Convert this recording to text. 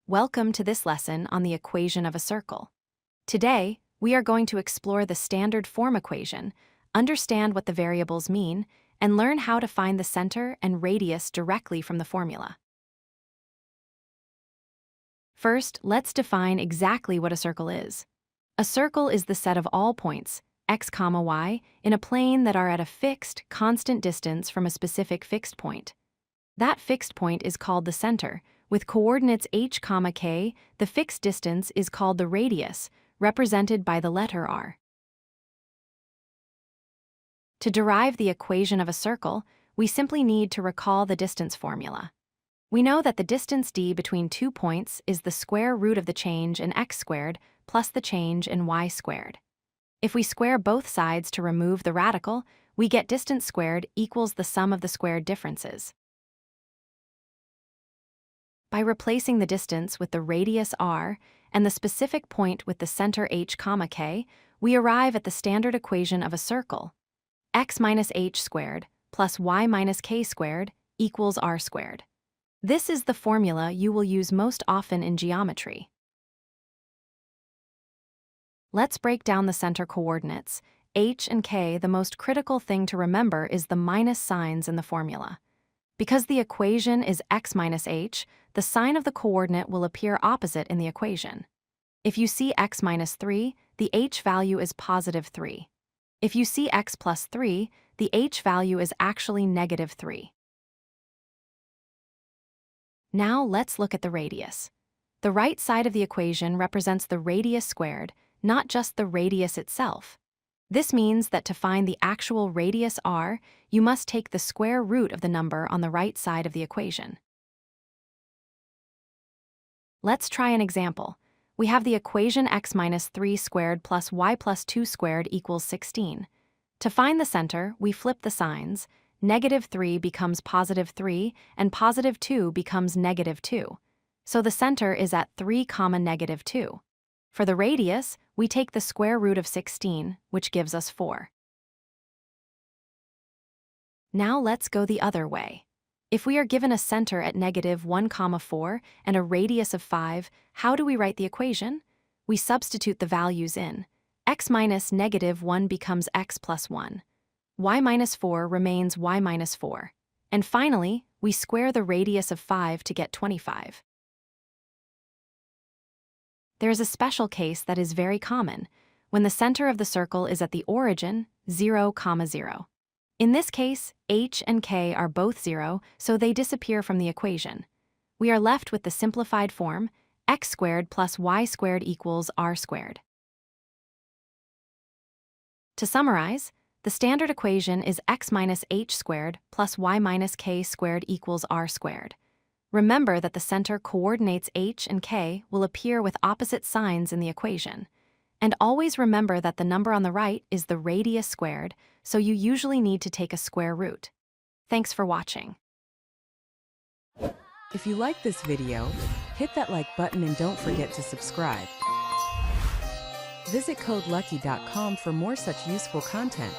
Welcome to this lesson on the equation of a circle. Today, we are going to explore the standard form equation, understand what the variables mean, and learn how to find the center and radius directly from the formula. First, let's define exactly what a circle is. A circle is the set of all points, x, y, in a plane that are at a fixed, constant distance from a specific fixed point. That fixed point is called the center. With coordinates h, k, the fixed distance is called the radius, represented by the letter r. To derive the equation of a circle, we simply need to recall the distance formula. We know that the distance d between 2 points is the square root of the change in x squared plus the change in y squared. If we square both sides to remove the radical, we get distance squared equals the sum of the squared differences. By replacing the distance with the radius r and the specific point with the center h, k, we arrive at the standard equation of a circle. X minus h squared plus y minus k squared equals r squared. This is the formula you will use most often in geometry. Let's break down the center coordinates. H and k, the most critical thing to remember is the minus signs in the formula. Because the equation is x minus h, the sign of the coordinate will appear opposite in the equation. If you see x minus 3, the h value is positive 3. If you see x plus 3, the h value is actually negative 3. Now let's look at the radius. The right side of the equation represents the radius squared, not just the radius itself. This means that to find the actual radius r, you must take the square root of the number on the right side of the equation. Let's try an example. We have the equation x minus 3 squared plus y plus 2 squared equals 16. To find the center, we flip the signs. Negative 3 becomes positive 3, and positive 2 becomes negative 2. So the center is at 3, negative 2. For the radius, we take the square root of 16, which gives us 4. Now let's go the other way. If we are given a center at negative 1, 4 and a radius of 5, how do we write the equation? We substitute the values in. X minus negative 1 becomes x plus 1. Y minus 4 remains y minus 4. And finally, we square the radius of 5 to get 25. There is a special case that is very common, when the center of the circle is at the origin, 0, 0. In this case, h and k are both 0, so they disappear from the equation. We are left with the simplified form, x squared plus y squared equals r squared. To summarize, the standard equation is x minus h squared plus y minus k squared equals r squared. Remember that the center coordinates h and k will appear with opposite signs in the equation. And always remember that the number on the right is the radius squared, so you usually need to take a square root. Thanks for watching. If you like this video, hit that like button and don't forget to subscribe. Visit codelucky.com for more such useful content.